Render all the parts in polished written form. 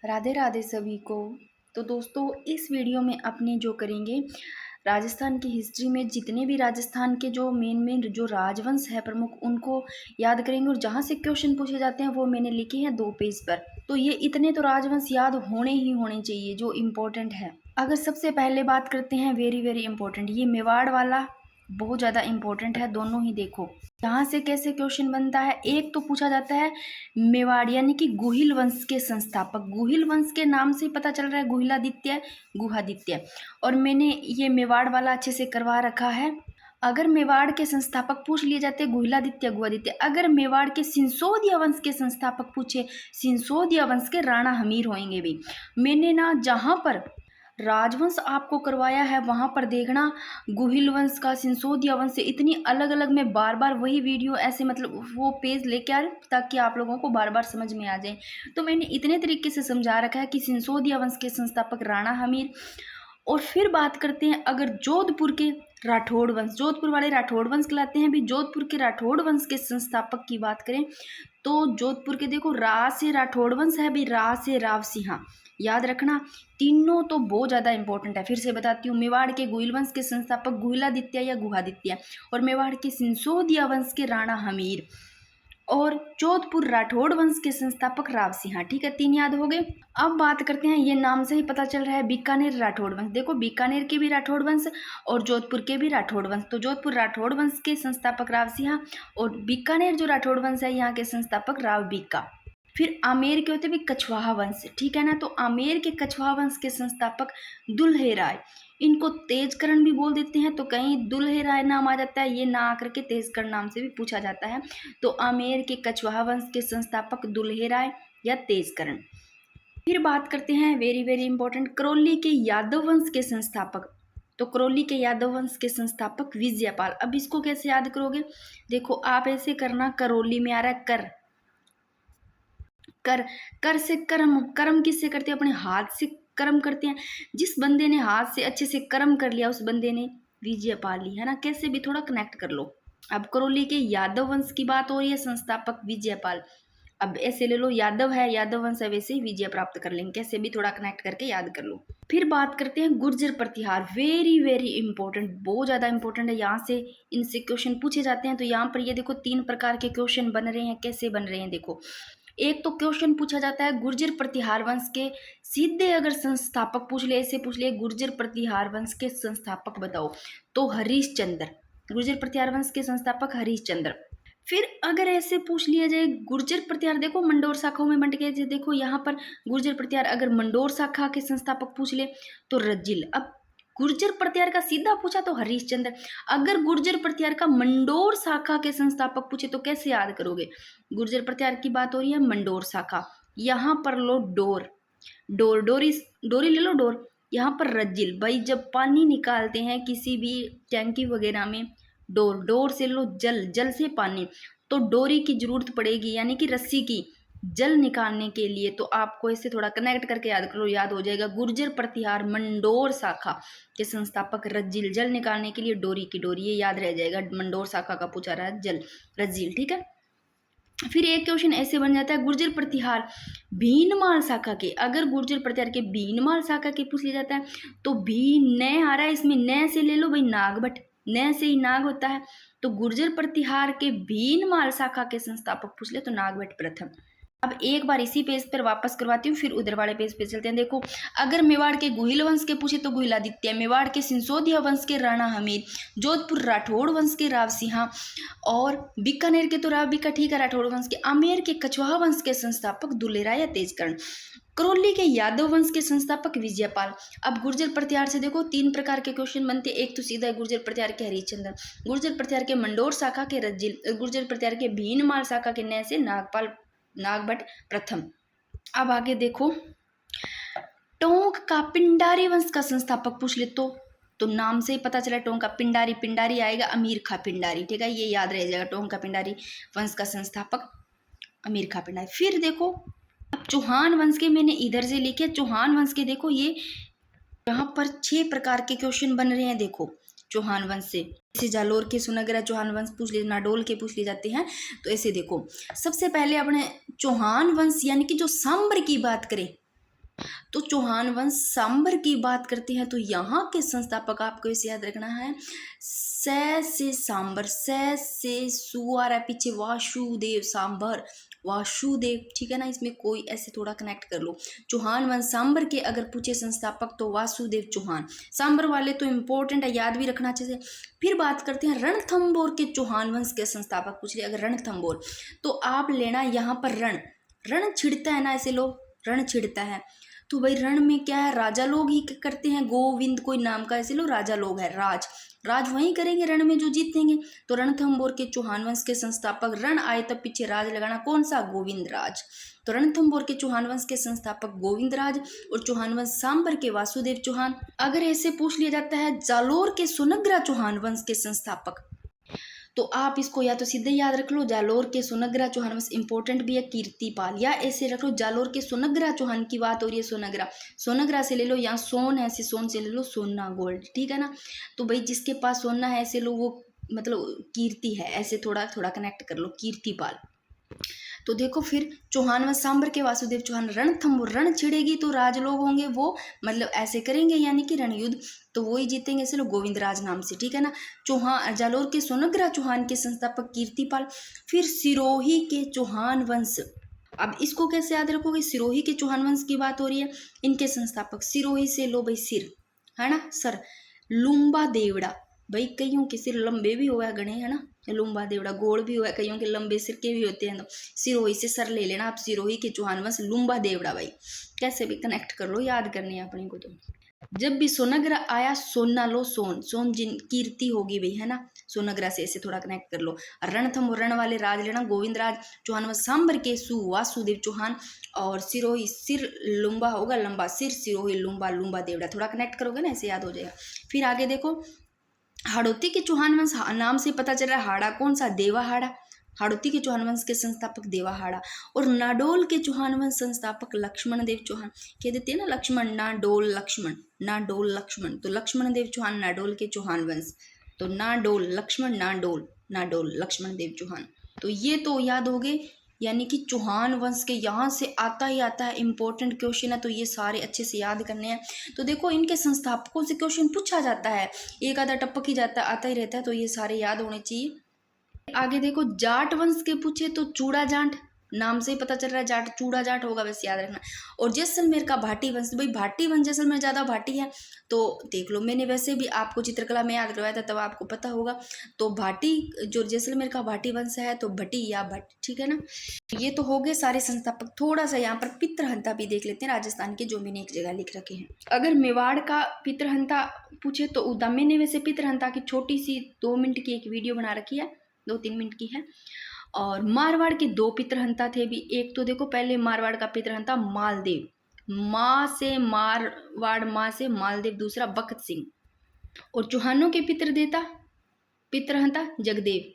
राधे राधे सभी को। तो दोस्तों इस वीडियो में अपने जो करेंगे राजस्थान की हिस्ट्री में जितने भी राजस्थान के जो मेन जो राजवंश है प्रमुख उनको याद करेंगे और जहाँ से क्वेश्चन पूछे जाते हैं वो मैंने लिखे हैं 2 पेज पर। तो ये इतने तो राजवंश याद होने ही होने चाहिए जो इम्पोर्टेंट है। अगर सबसे पहले बात करते हैं वेरी वेरी इंपॉर्टेंट, ये मेवाड़ वाला बहुत ज़्यादा इंपॉर्टेंट है। दोनों ही देखो यहाँ से कैसे क्वेश्चन बनता है। एक तो पूछा जाता है मेवाड़ यानी कि गुहिल वंश के संस्थापक। गुहिल वंश के नाम से ही पता चल रहा है गुहिलादित्य गुहादित्य। और मैंने ये मेवाड़ वाला अच्छे से करवा रखा है। अगर मेवाड़ के संस्थापक पूछ लिए जाते गुहिलादित्य गुहादित्य, अगर मेवाड़ के सिंसोदिया वंश के संस्थापक पूछे, सिंसोदिया वंश के राणा हमीर होंगे भी। मैंने ना जहाँ पर राजवंश आपको करवाया है वहां पर देखना गुहिल वंश का सिंसोदिया वंश से इतनी अलग अलग, मैं बार बार वही वीडियो ऐसे मतलब वो पेज लेके आ रही ताकि आप लोगों को बार बार समझ में आ जाए। तो मैंने इतने तरीके से समझा रखा है कि सिंसोदिया वंश के संस्थापक राणा हमीर। और फिर बात करते हैं अगर जोधपुर के राठौड़ वंश, जोधपुर वाले राठौड़ वंश कहलाते हैं भी। जोधपुर के राठौड़ वंश के संस्थापक की बात करें तो जोधपुर के देखो रा से राठौड़ वंश है भी, रा से राव सिंहा, याद रखना। तीनों तो बहुत ज़्यादा इंपॉर्टेंट है। फिर से बताती हूँ, मेवाड़ के गुहिल वंश के संस्थापक गुहिलादित्य या गुहादित्य, और मेवाड़ के सिंसोदिया वंश के राणा हमीर, और जोधपुर राठौड़ वंश के संस्थापक राव सिंहा। ठीक है, 3 याद हो गए। अब बात करते हैं, ये नाम से ही पता चल रहा है बीकानेर राठौड़ वंश। देखो बीकानेर के भी राठौड़ वंश और जोधपुर के भी राठौड़ वंश। तो जोधपुर राठौड़ वंश के संस्थापक राव सिंहा और बीकानेर जो राठौड़ वंश है यहाँ के संस्थापक राव बीका। फिर आमेर के होते भी कछवाहा वंश, ठीक है ना। तो आमेर के कछवाहा वंश के संस्थापक दुल्हे राय, इनको तेजकरण भी बोल देते हैं। तो कहीं दुल्हे राय नाम आ जाता है, ये ना आकर के तेजकरण नाम से भी पूछा जाता है। तो आमेर के कछवाहा वंश के संस्थापक दुल्हे राय या तेजकरण। फिर बात करते हैं वेरी वेरी इंपॉर्टेंट करौली के यादव वंश के संस्थापक। तो करौली के यादव वंश के संस्थापक विजयपाल। अब इसको कैसे याद करोगे, देखो आप ऐसे करना, करौली में आ रहा है कर, कर कर से कर्म, कर्म किससे करते हैं, अपने हाथ से कर्म करते हैं। जिस बंदे ने हाथ से अच्छे से कर्म कर लिया उस बंदे ने विजय पा ली, है ना। कैसे भी थोड़ा कनेक्ट कर लो। अब करौली के यादव वंश की बात हो रही है, संस्थापक विजयपाल। अब ऐसे ले लो, यादव है यादव वंश है, वैसे ही विजय प्राप्त कर लेंगे। कैसे भी थोड़ा कनेक्ट करके याद कर लो। फिर बात करते हैं गुर्जर प्रतिहार, वेरी वेरी इंपॉर्टेंट, बहुत ज्यादा इंपॉर्टेंट है। यहाँ से इनसे क्वेश्चन पूछे जाते हैं। तो यहाँ पर ये देखो 3 प्रकार के क्वेश्चन बन रहे हैं। कैसे बन रहे हैं देखो, एक तो क्वेश्चन पूछा जाता है गुर्जर प्रतिहार वंश के सीधे अगर संस्थापक पूछ ले, ऐसे पूछ ले गुर्जर प्रतिहार वंश के संस्थापक बताओ, तो हरीशचंद्र, गुर्जर प्रतिहार वंश के संस्थापक हरीशचंद्र। फिर अगर ऐसे पूछ लिया जाए गुर्जर प्रतिहार, देखो मंडोर शाखाओं में बंट गए। देखो यहाँ पर गुर्जर प्रतिहार अगर मंडोर शाखा के संस्थापक पूछ ले तो रज्जिल। अब गुर्जर प्रतिहार का सीधा पूछा तो हरीशचंद्र। अगर गुर्जर प्रतिहार का मंडोर शाखा के संस्थापक पूछे तो कैसे याद करोगे, गुर्जर प्रतिहार की बात हो रही है मंडोर शाखा, यहाँ पर लो डोर, डोर डोरी, डोरी ले लो डोर। यहाँ पर रज्जिल, भाई जब पानी निकालते हैं किसी भी टैंकी वगैरह में, डोर, डोर से लो जल, जल से पानी, तो डोरी की जरूरत पड़ेगी यानी कि रस्सी की जल निकालने के लिए। तो आपको इससे थोड़ा कनेक्ट करके याद करो, याद हो जाएगा। गुर्जर प्रतिहार मंडोर शाखा के संस्थापक रज्जिल, जल निकालने के लिए डोरी की डोरी, ये याद रह जाएगा। मंडोर शाखा का पूछा रहा है जल, रज्जिल, ठीक है। फिर एक क्वेश्चन ऐसे बन जाता है गुर्जर प्रतिहार भीनमाल शाखा के, अगर गुर्जर प्रतिहार के भीनमाल शाखा के पूछ लिया जाता है तो भी न आ रहा है इसमें, न से ले लो भाई नागभट्ट, न से ही नाग होता है। तो गुर्जर प्रतिहार के भीनमाल शाखा के संस्थापक पूछ ले तो नागभट्ट प्रथम। अब एक बार इसी पेज पर वापस करवाती हूँ, फिर उधर वाले पेज पे चलते हैं। देखो अगर मेवाड़ के गुहिल वंश के पूछे तो गुहिलादित्य, मेवाड़ के सिंसोदिया वंश के राणा हमीर, जोधपुर राठौड़ वंश के राव सिंहा, और बीकानेर के तो राव बीका, ठीक है, राठौड़ वंश के। आमेर के कछवाहा वंश के संस्थापक दुलेरा या तेजकर्ण, करौली के यादव वंश के संस्थापक विजयपाल। अब गुर्जर प्रतिहार से देखो 3 प्रकार के क्वेश्चन बनते हैं। एक तो सीधा है गुर्जर प्रतिहार के हरिश्चंद्र, गुर्जर प्रतिहार के मंडोर शाखा के रज्जिल, गुर्जर प्रतिहार के भीनमाल शाखा के न से नागभट्ट प्रथम। अब आगे देखो टोंक का पिंडारी वंश का संस्थापक पूछ ले तो नाम से ही पता चला टोंक का पिंडारी, पिंडारी आएगा अमीर खा पिंडारी, ठीक है, ये याद रह जाएगा। टोंक का पिंडारी वंश का संस्थापक अमीर खा पिंडारी। फिर देखो अब चौहान वंश के मैंने इधर से लिखे, चौहान वंश के देखो ये यहाँ पर 6 प्रकार के क्वेश्चन बन रहे हैं। देखो चौहान वंश से, जैसे जालोर के सुनगरा चौहान वंश पूछ ले, नाडोल के पूछ ले जाते हैं। तो ऐसे देखो सबसे पहले अपने चौहान वंश यानी कि जो सांबर की बात करें, तो चौहान वंश सांबर की बात करते हैं तो यहाँ के संस्थापक आपको इसे याद रखना है, से सांबर, से सु आ रहा है पीछे, वासुदेव सांबर, वासुदेव, ठीक है ना, इसमें कोई ऐसे थोड़ा कनेक्ट कर लो। चौहान वंश सांबर के अगर पूछे संस्थापक तो वासुदेव चौहान। सांबर वाले तो इंपॉर्टेंट है, याद भी रखना अच्छे से। फिर बात करते हैं रणथंभौर के चौहान वंश के संस्थापक पूछ लिया अगर रणथंभौर, तो आप लेना यहाँ पर रण छिड़ता है ना, ऐसे लोग रण छिड़ता है, तो भाई रण में क्या है, राजा लोग ही करते हैं, गोविंद कोई नाम का ऐसे लोग राजा लोग है, राज वहीं करेंगे रण में जो जीतेंगे। तो रणथंभौर के चौहान वंश के संस्थापक, रण आए तब पीछे राज लगाना, कौन सा, गोविंद राज। तो रणथंभौर के चौहान वंश के संस्थापक गोविंद राज और चौहान वंश सांबर के वासुदेव चौहान। अगर ऐसे पूछ लिया जाता है जालोर के सोनग्रा चौहान वंश के संस्थापक, तो आप इसको या तो सीधे याद रख लो, जालोर के सोनग्रा चौहान वंश, इंपॉर्टेंट भी है कीर्तिपाल, या ऐसे रख लो जालोर के सोनग्रा चौहान की बात हो रही है, सोनग्रा से ले लो, या सोन है ऐसे, सोन से ले लो सोना गोल्ड, ठीक है ना। तो भाई जिसके पास सोना है ऐसे लो, वो मतलब कीर्ति है, ऐसे थोड़ा थोड़ा कनेक्ट कर लो, कीर्तिपाल। तो देखो फिर चौहान व सांबर के वासुदेव चौहान, रणथंभौर, रण छिड़ेगी तो राज लोग होंगे वो मतलब ऐसे करेंगे, यानी कि रणयुद्ध, तो वो ही जीतेंगे, ऐसे लोग गोविंद राज नाम से, ठीक है ना। चौहान जालोर के सोनग्रा चौहान के संस्थापक कीर्तिपाल। फिर सिरोही के चौहान वंश, अब इसको कैसे याद रखोगे, सिरोही के चौहान वंश की बात हो रही है, इनके संस्थापक सिरोही से लो भाई सिर, है ना, सर, लुम्बा देवड़ा, भाई कईयों के सिर लंबे भी हुआ गणे, है ना, लुम्बा देवड़ा, गोड़ भी हुआ, कईयों के लंबे सिर के भी होते हैं, तो सिरोही से सर ले लेना आप, सिरोही के चौहान वंश, लुम्बा देवड़ा, भाई कैसे भी कनेक्ट कर लो, याद करनी है अपने को। तो जब भी सोनग्रा आया, सोना लो, सोन जिन कीर्ति होगी भाई, है ना, सोनग्रा से ऐसे थोड़ा कनेक्ट कर लो। रणथंभौर, रण वाले राज लेना, गोविंद राज, चौहान वंश सांबर के वासुदेव चौहान, और सिरोही सिर लुम्बा होगा, लंबा सिर, सिरोही लुम्बा, लुम्बा देवड़ा, थोड़ा कनेक्ट करोगे ना ऐसे याद हो जाएगा। फिर आगे देखो, हाड़ौती के चौहान वंश, नाम से पता चल रहा है हाड़ा कौन सा, देवाहाड़ा, हाड़ौती के चौहान वंश के संस्थापक देवाहाड़ा। और नाडोल के चौहान वंश संस्थापक लक्ष्मण देव चौहान, कह देते हैं ना लक्ष्मण, नाडोल लक्ष्मण, नाडोल लक्ष्मण, तो लक्ष्मण देव चौहान नाडोल के चौहान वंश, तो नाडोल लक्ष्मण, नाडोल लक्ष्मण देव चौहान। तो ये तो याद हो गए, यानी कि चौहान वंश के यहाँ से आता ही आता है, इंपॉर्टेंट क्वेश्चन है, तो ये सारे अच्छे से याद करने हैं। तो देखो इनके संस्थापकों से क्वेश्चन पूछा जाता है, एक आधा टपक ही जाता आता ही रहता है, तो ये सारे याद होने चाहिए। आगे देखो, जाट वंश के पूछे तो चूड़ा जाट, नाम से ही पता चल रहा है जाट, चूड़ा जाट होगा, बस याद रखना। और जैसलमेर का भाटी वंश, भाई भाटी वंश जैसलमेर ज़्यादा भाटी है, तो देख लो, मैंने वैसे भी आपको चित्रकला में याद करवाया था, तब आपको पता होगा। तो भाटी, जो जैसलमेर का भाटी वंश है, तो भटी या भट्ट, ठीक है ना। ये तो हो गए सारे संस्थापक। थोड़ा सा यहाँ पर पितृहंता भी देख लेते हैं राजस्थान के, जो मैंने एक जगह लिख रखे हैं। अगर मेवाड़ का पितृहंता पूछे तो उदा, मैंने वैसे पितृहंता की छोटी सी 2 मिनट की एक वीडियो बना रखी है, 2-3 मिनट की है। और मारवाड़ के 2 पितृहंता थे भी, एक तो देखो पहले मारवाड़ का पितृहंता मालदेव, माँ से मारवाड़, माँ से मालदेव, दूसरा बख्त सिंह। और चौहानों के पितृहंता जगदेव,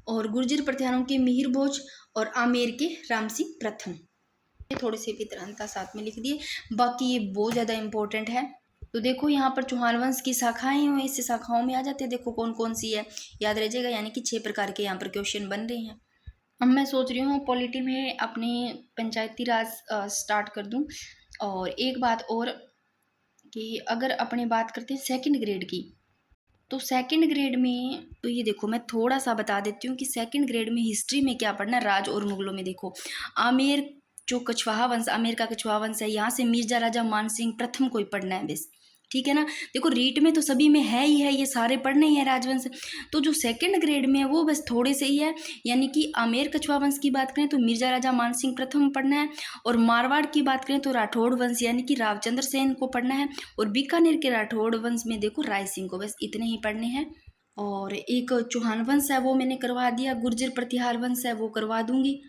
और गुर्जर प्रत्यारों के मिहिर भोज, और आमेर के राम सिंह प्रथम। थोड़े से पितृहंता साथ में लिख दिए, बाकी ये बहुत ज़्यादा इंपॉर्टेंट है। तो देखो यहाँ पर चौहान वंश की शाखाएं हुई, इससे शाखाओं में आ जाते हैं, देखो कौन कौन सी है, याद रह जाएगा, यानी कि 6 प्रकार के यहाँ पर क्वेश्चन बन रहे हैं। अब मैं सोच रही हूँ पॉलिटी में अपने पंचायती राज स्टार्ट कर दूँ। और एक बात और कि अगर अपने बात करते हैं सेकंड ग्रेड की, तो सेकंड ग्रेड में तो ये देखो मैं थोड़ा सा बता देती हूँ कि सेकंड ग्रेड में हिस्ट्री में क्या पढ़ना है, राज और मुगलों में। देखो आमेर, जो कछवाहा वंश, आमेर का कछवाहा वंश है, यहाँ से मिर्जा राजा मानसिंह प्रथम को ही पढ़ना है बस, ठीक है ना। देखो रीट में तो सभी में है ही है, ये सारे पढ़ने ही है राजवंश। तो जो सेकंड ग्रेड में है वो बस थोड़े से ही है, यानी कि आमेर कछवाहा वंश की बात करें तो मिर्जा राजा मानसिंह प्रथम पढ़ना है, और मारवाड़ की बात करें तो राठौड़ वंश यानी कि रावचंद्र सेन को पढ़ना है, और बीकानेर के राठौड़ वंश में देखो राय सिंह को, बस इतने ही पढ़ने हैं। और एक चौहान वंश है वो मैंने करवा दिया, गुर्जर प्रतिहार वंश है वो करवा दूंगी।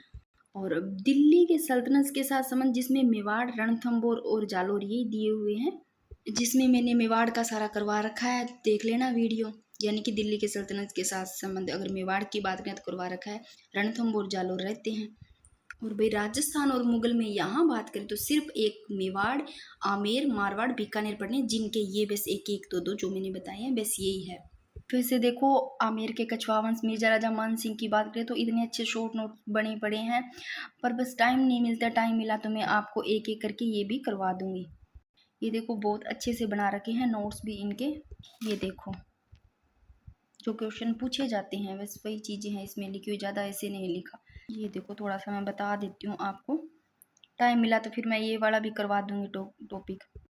और दिल्ली के सल्तनत के साथ संबंध, जिसमें मेवाड़, रणथंभौर और जालोर ये दिए हुए हैं, जिसमें मैंने मेवाड़ का सारा करवा रखा है, देख लेना वीडियो। यानी कि दिल्ली के सल्तनत के साथ संबंध, अगर मेवाड़ की बात करें तो करवा रखा है, रणथंभौर जालोर रहते हैं। और भाई राजस्थान और मुगल में यहाँ बात करें तो सिर्फ एक मेवाड़, आमेर, मारवाड़, बीकानेर पढ़ने, जिनके ये बस 1-1, 2-2 जो मैंने बताए हैं, बस यही है। फिर से देखो, आमेर के कछुआ वंश मिर्जा राजा मान सिंह की बात करें तो इतने अच्छे शॉर्ट नोट बने पड़े हैं, पर बस टाइम नहीं मिलता। टाइम मिला तो मैं आपको एक एक करके ये भी करवा दूंगी। ये देखो बहुत अच्छे से बना रखे हैं नोट्स भी इनके। ये देखो जो क्वेश्चन पूछे जाते हैं बस वही चीज़ें हैं इसमें लिखी हुई, ज़्यादा ऐसे नहीं लिखा। ये देखो थोड़ा सा मैं बता देती हूँ आपको, टाइम मिला तो फिर मैं ये वाला भी करवा दूंगी टॉपिक।